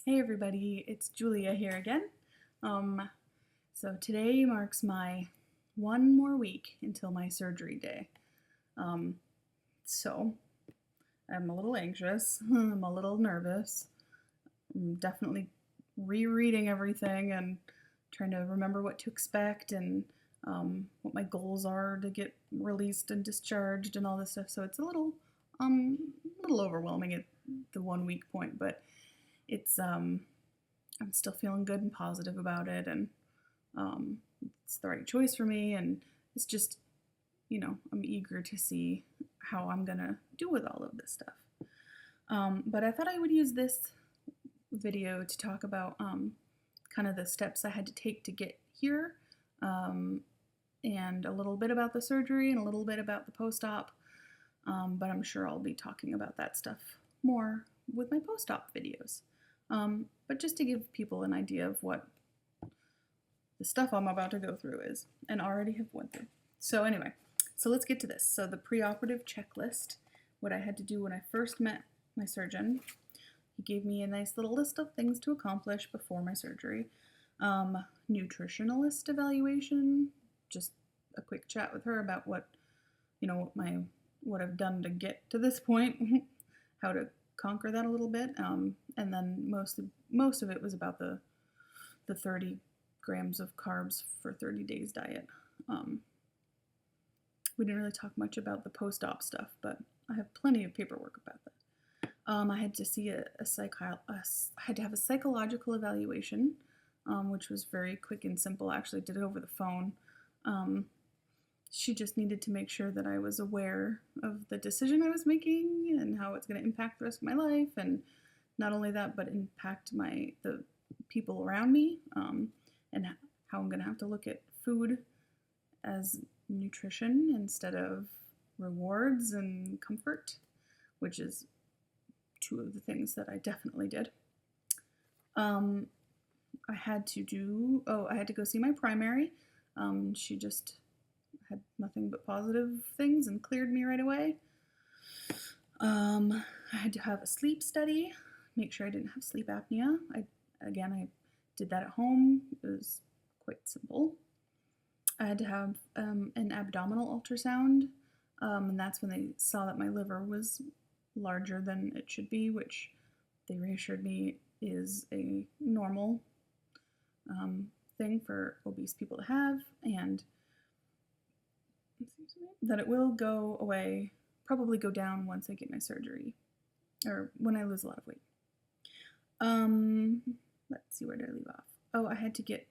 Hey everybody, it's Julia here again. So today marks my one more week until my surgery day. Um, so I'm a little anxious, I'm a little nervous. I'm definitely rereading everything and trying to remember what to expect and what my goals are to get released and discharged and all this stuff. So it's a little overwhelming at the 1 week point, but it's I'm still feeling good and positive about it, and um, it's the right choice for me. And it's just, I'm eager to see how I'm gonna do with all of this stuff. But I thought I would use this video to talk about kind of the steps I had to take to get here, and a little bit about the surgery and a little bit about the post-op. But I'm sure I'll be talking about that stuff more with my post-op videos. But just to give people an idea of what the stuff I'm about to go through is, and already have went through. So anyway, so let's get to this. So the preoperative checklist, what I had to do when I first met my surgeon. He gave me a nice little list of things to accomplish before my surgery. Nutritionalist evaluation, just a quick chat with her about what I've done to get to this point, how to conquer that a little bit, and then most of it was about the 30 grams of carbs for 30 days diet. We didn't really talk much about the post-op stuff, but I have plenty of paperwork about that. I had to see I had to have a psychological evaluation, which was very quick and simple. I actually did it over the phone. She just needed to make sure that I was aware of the decision I was making and how it's going to impact the rest of my life, and not only that, but impact the people around me, and how I'm going to have to look at food as nutrition instead of rewards and comfort, which is two of the things that I definitely did. I had to go see my primary. She just had nothing but positive things and cleared me right away. I had to have a sleep study, make sure I didn't have sleep apnea. I did that at home. It was quite simple. I had to have an abdominal ultrasound, and that's when they saw that my liver was larger than it should be, which they reassured me is a normal thing for obese people to have, and that it will go away, probably go down once I get my surgery, or when I lose a lot of weight. Let's see, where did I leave off? Oh, I had to get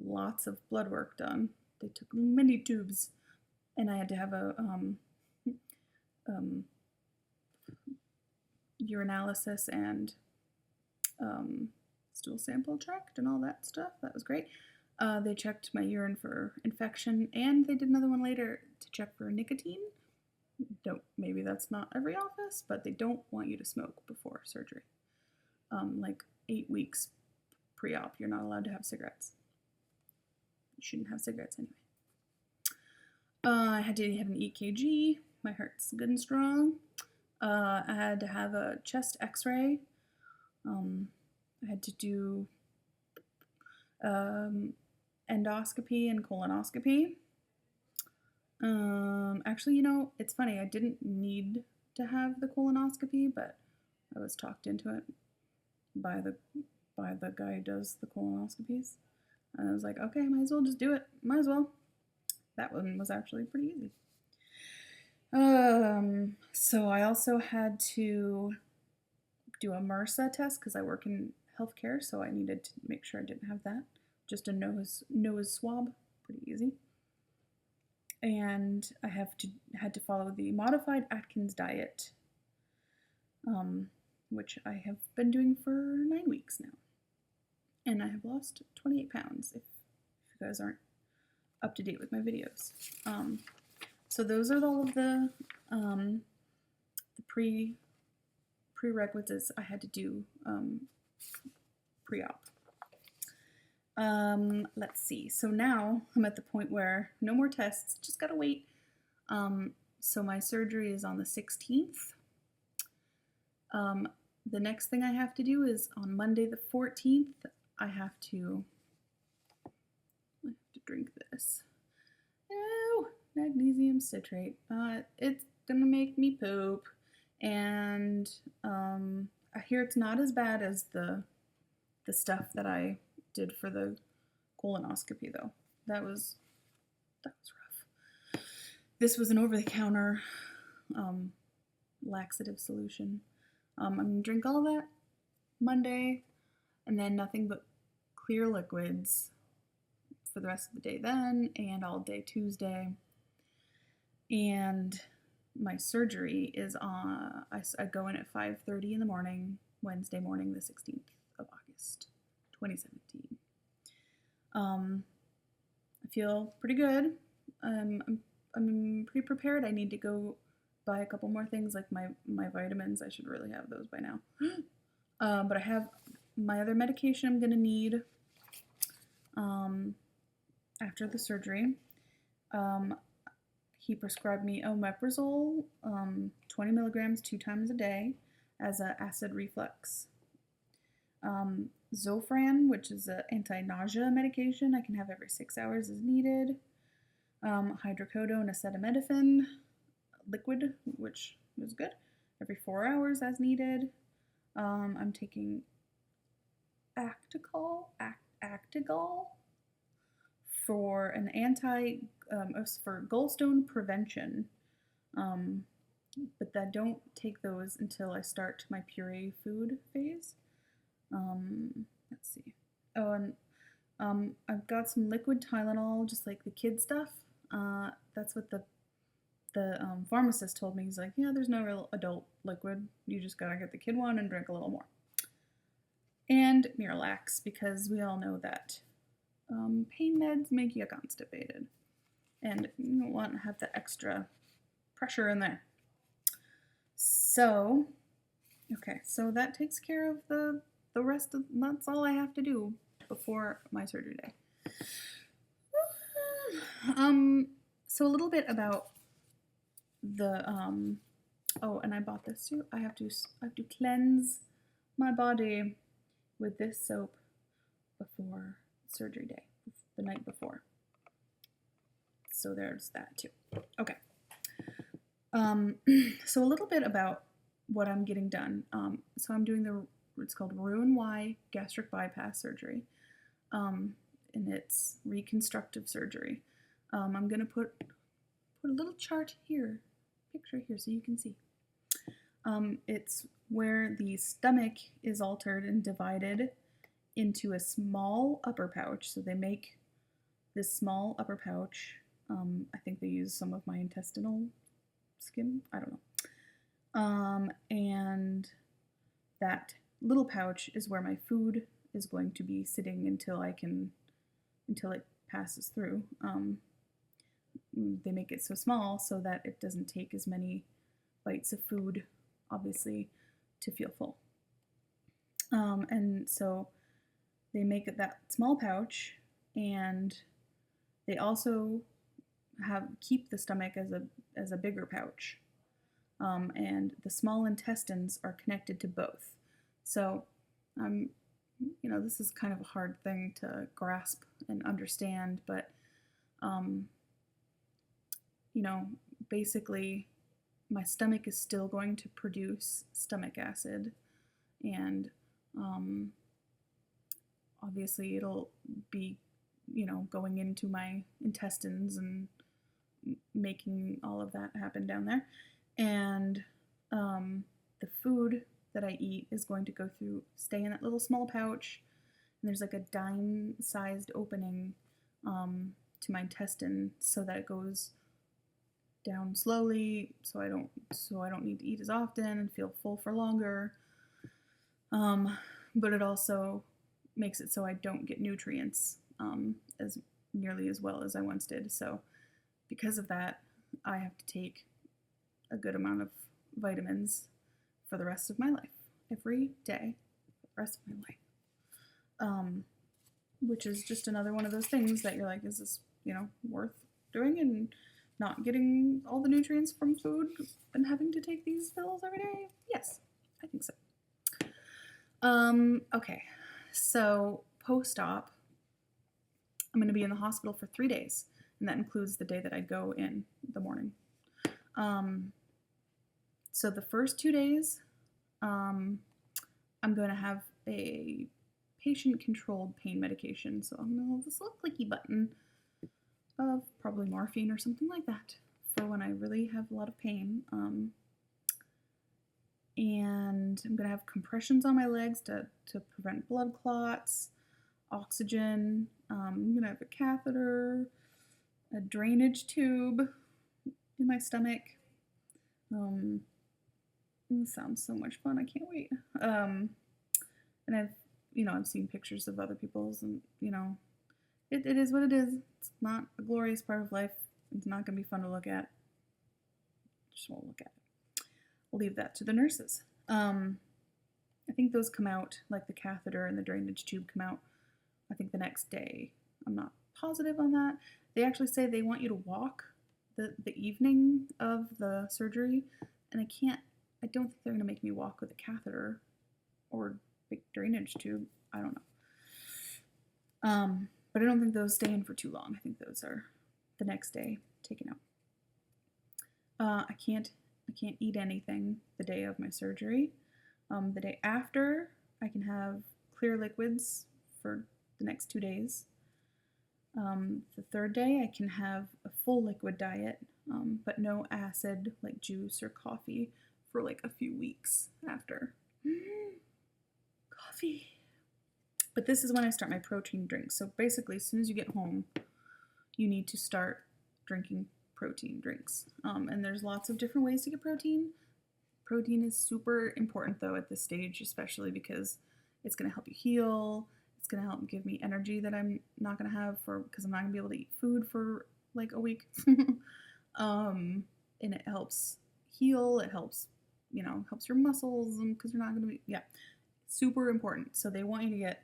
lots of blood work done. They took many tubes, and I had to have a urinalysis and stool sample checked and all that stuff. That was great. They checked my urine for infection, and they did another one later to check for nicotine. Maybe that's not every office, but they don't want you to smoke before surgery. Like 8 weeks pre-op, you're not allowed to have cigarettes. You shouldn't have cigarettes anyway. I had to have an EKG. My heart's good and strong. I had to have a chest x-ray. I had to do endoscopy and colonoscopy. Actually, it's funny. I didn't need to have the colonoscopy, but I was talked into it by the guy who does the colonoscopies. And I was like, okay, might as well just do it. Might as well. That one was actually pretty easy. So I also had to do a MRSA test because I work in healthcare, so I needed to make sure I didn't have that. Just a nose swab, pretty easy. And I had to follow the modified Atkins diet, which I have been doing for 9 weeks now. And I have lost 28 pounds, if you guys aren't up to date with my videos. So those are all of the prerequisites I had to do pre-op. Let's see. So now I'm at the point where no more tests, just gotta wait. So my surgery is on the 16th. the next thing I have to do is on Monday the 14th, I have to drink this. Oh, magnesium citrate. It's gonna make me poop. And I hear it's not as bad as the stuff that I did for the colonoscopy, though. That was rough. This was an over-the-counter laxative solution. I'm gonna drink all of that Monday, and then nothing but clear liquids for the rest of the day then, and all day Tuesday. And my surgery is on, I go in at 5:30 in the morning, Wednesday morning, the 16th of August, 2017. I feel pretty good. I'm pretty prepared. I need to go buy a couple more things, like my vitamins. I should really have those by now. But I have my other medication I'm gonna need after the surgery. He prescribed me omeprazole, 20 milligrams 2 times a day as an acid reflux. Zofran, which is an anti-nausea medication I can have every 6 hours as needed. Hydrocodone acetaminophen liquid, which was good, every 4 hours as needed. I'm taking Actigol for an for gallstone prevention, but I don't take those until I start my puree food phase. Let's see. Oh, and I've got some liquid Tylenol, just like the kid stuff. That's what the pharmacist told me. He's like, yeah, there's no real adult liquid. You just gotta get the kid one and drink a little more. And Miralax, because we all know that pain meds make you constipated, and you don't want to have the extra pressure in there. So, okay, so that takes care of the rest of, that's all I have to do before my surgery day. So a little bit about the, oh, and I bought this too. I have to cleanse my body with this soap before surgery day, the night before. So there's that too. Okay. So a little bit about what I'm getting done. So I'm doing it's called RNY gastric bypass surgery, and it's reconstructive surgery. I'm gonna put a little chart here, picture here, so you can see. It's where the stomach is altered and divided into a small upper pouch. So they make this small upper pouch. I think they use some of my intestinal skin. I don't know. And that little pouch is where my food is going to be sitting until it passes through. They make it so small so that it doesn't take as many bites of food, obviously, to feel full. And so they make it that small pouch, and they also keep the stomach as a bigger pouch. And the small intestines are connected to both. So, this is kind of a hard thing to grasp and understand, but, basically my stomach is still going to produce stomach acid, and obviously it'll be, going into my intestines and making all of that happen down there. And the food that I eat is going to stay in that little small pouch, and there's like a dime-sized opening to my intestine so that it goes down slowly, so I don't need to eat as often and feel full for longer. But it also makes it so I don't get nutrients as nearly as well as I once did. So because of that, I have to take a good amount of vitamins for the rest of my life, every day, for the rest of my life. Which is just another one of those things that you're like, is this, worth doing and not getting all the nutrients from food and having to take these pills every day? Yes, I think so. Okay. So post-op, I'm going to be in the hospital for 3 days, and that includes the day that I go in the morning. So the first 2 days, I'm going to have a patient-controlled pain medication. So I'm going to have this little clicky button of probably morphine or something like that for when I really have a lot of pain. And I'm going to have compressions on my legs to prevent blood clots, oxygen. I'm going to have a catheter, a drainage tube in my stomach. This sounds so much fun. I can't wait. And I've seen pictures of other people's, and, it is what it is. It's not a glorious part of life. It's not going to be fun to look at. Just won't look at it. I'll leave that to the nurses. I think those come out, like the catheter and the drainage tube come out, I think the next day. I'm not positive on that. They actually say they want you to walk the evening of the surgery, and I don't think they're going to make me walk with a catheter or big drainage tube. I don't know. But I don't think those stay in for too long. I think those are the next day taken out. I can't eat anything the day of my surgery. The day after, I can have clear liquids for the next 2 days. The third day, I can have a full liquid diet, but no acid like juice or coffee for like a few weeks after. Coffee. But this is when I start my protein drinks. So basically, as soon as you get home, you need to start drinking protein drinks. And there's lots of different ways to get protein. Protein is super important though at this stage, especially because it's going to help you heal. It's going to help give me energy that I'm not going to have because I'm not going to be able to eat food for like a week. And it helps heal. It helps, helps your muscles, and because you're not going to be, super important. So they want you to get,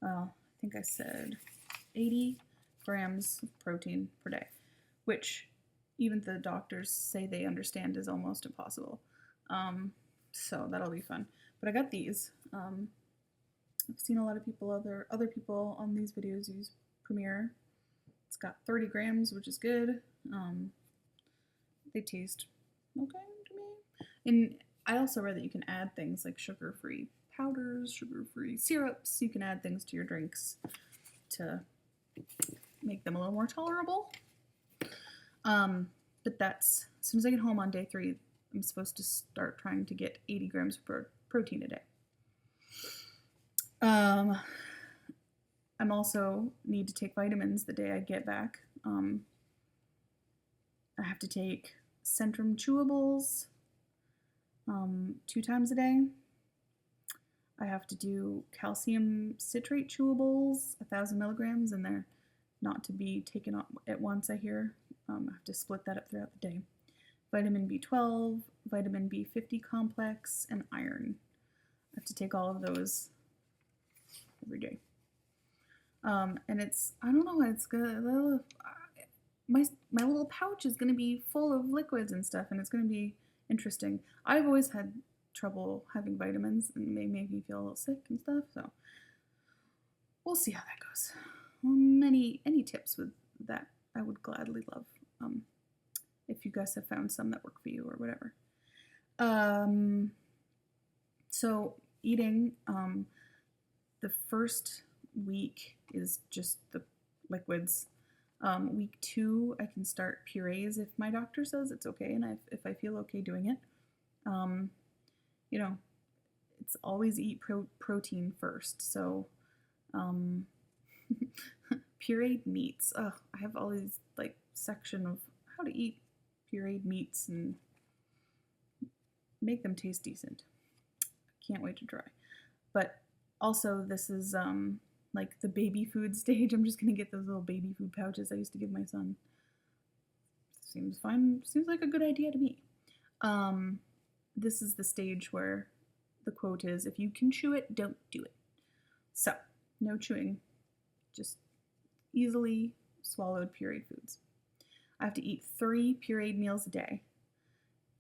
I think I said 80 grams of protein per day, which even the doctors say they understand is almost impossible. So that'll be fun. But I got these. I've seen a lot of people, other people on these videos use Premier. It's got 30 grams, which is good. They taste okay to me. And I also read that you can add things like sugar-free powders, sugar-free syrups. You can add things to your drinks to make them a little more tolerable. But that's, as soon as I get home on day 3, I'm supposed to start trying to get 80 grams of protein a day. I'm also need to take vitamins the day I get back. I have to take Centrum chewables 2 times a day. I have to do calcium citrate chewables, 1,000 milligrams, and they're not to be taken at once, I hear. I have to split that up throughout the day. Vitamin B12, vitamin B50 complex, and iron. I have to take all of those every day. And it's, I don't know, it's gonna, my little pouch is gonna be full of liquids and stuff, and it's gonna be interesting. I've always had trouble having vitamins, and they make me feel a little sick and stuff, so we'll see how that goes. Any tips with that, I would gladly love, if you guys have found some that work for you or whatever. So eating, the first week is just the liquids. Week 2, I can start purees if my doctor says it's okay, and if I feel okay doing it. It's always eat protein first. So, pureed meats. I have all these like section of how to eat pureed meats and make them taste decent. Can't wait to try. But also, this is like the baby food stage. I'm just gonna get those little baby food pouches I used to give my son. Seems fine. Seems like a good idea to me. This is the stage where the quote is, if you can chew it, don't do it. So, no chewing, just easily swallowed pureed foods. I have to eat 3 pureed meals a day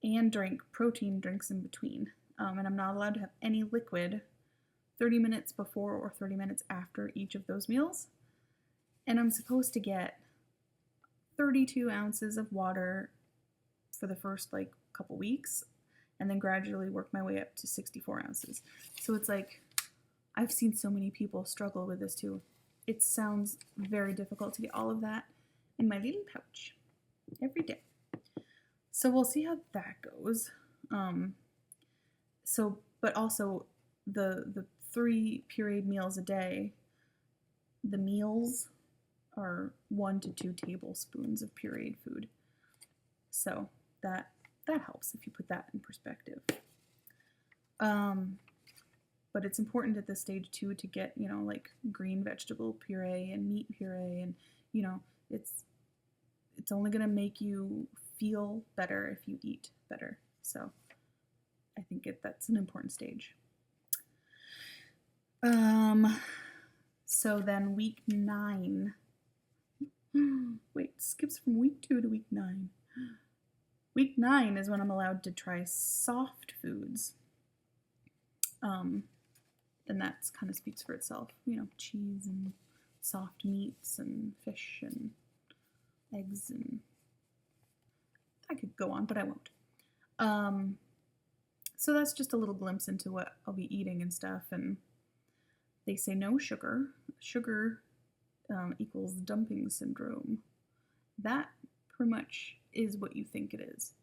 and drink protein drinks in between. And I'm not allowed to have any liquid 30 minutes before or 30 minutes after each of those meals. And I'm supposed to get 32 ounces of water for the first like couple weeks, and then gradually work my way up to 64 ounces. So it's like, I've seen so many people struggle with this too. It sounds very difficult to get all of that in my little pouch every day. So we'll see how that goes. But also the 3 pureed meals a day, the meals are 1 to 2 tablespoons of pureed food. So that helps if you put that in perspective. But it's important at this stage too to get, like green vegetable puree and meat puree, and it's only going to make you feel better if you eat better. So I think that's an important stage. So then week 9. Wait, skips from week 2 to week 9. Week 9 is when I'm allowed to try soft foods. And that kind of speaks for itself. Cheese and soft meats and fish and eggs, and I could go on, but I won't. So that's just a little glimpse into what I'll be eating and stuff. And they say no sugar. Sugar equals dumping syndrome. That pretty much is what you think it is.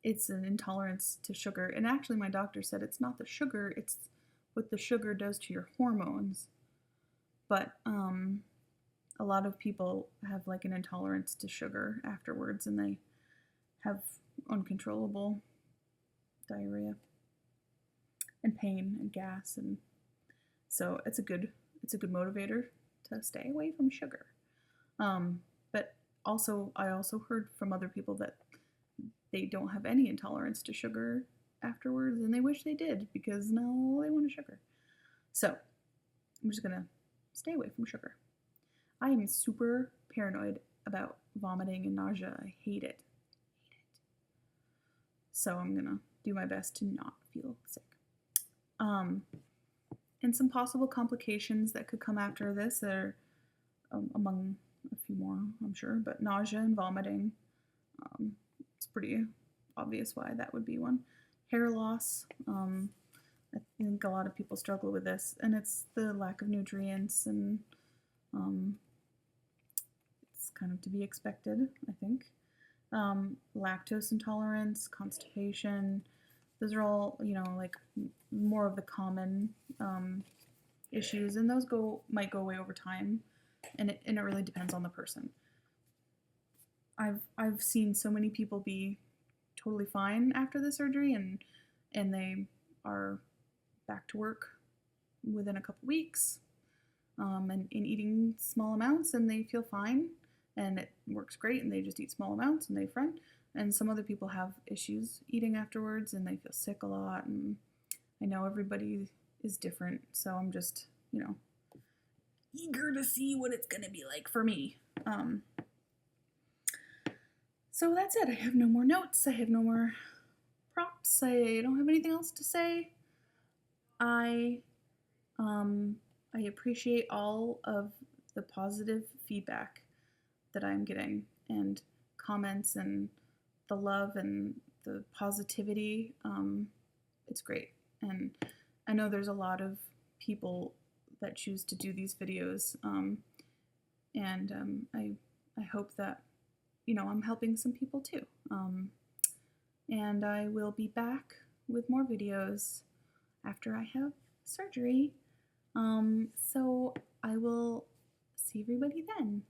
It's an intolerance to sugar. And actually my doctor said it's not the sugar, it's what the sugar does to your hormones. But a lot of people have like an intolerance to sugar afterwards, and they have uncontrollable diarrhea and pain and gas, and so it's a good motivator to stay away from sugar. But also, I also heard from other people that they don't have any intolerance to sugar afterwards, and they wish they did because now they want a sugar. So I'm just gonna stay away from sugar. I am super paranoid about vomiting and nausea. I hate it. So I'm gonna do my best to not feel sick. And some possible complications that could come after this are among a few more, I'm sure, but nausea and vomiting. It's pretty obvious why that would be one. Hair loss. I think a lot of people struggle with this, and it's the lack of nutrients, and it's kind of to be expected, I think. Lactose intolerance, constipation. Those are all, like more of the common issues, and those might go away over time, and it really depends on the person. I've seen so many people be totally fine after the surgery, and they are back to work within a couple weeks, and eating small amounts, and they feel fine, and it works great, and they just eat small amounts, and they're fine. And some other people have issues eating afterwards, and they feel sick a lot, and I know everybody is different, so I'm just, eager to see what it's going to be like for me. So that's it. I have no more notes. I have no more props. I don't have anything else to say. I appreciate all of the positive feedback that I'm getting, and comments, and the love and the positivity. It's great. And I know there's a lot of people that choose to do these videos. I hope that, I'm helping some people too. And I will be back with more videos after I have surgery. So I will see everybody then.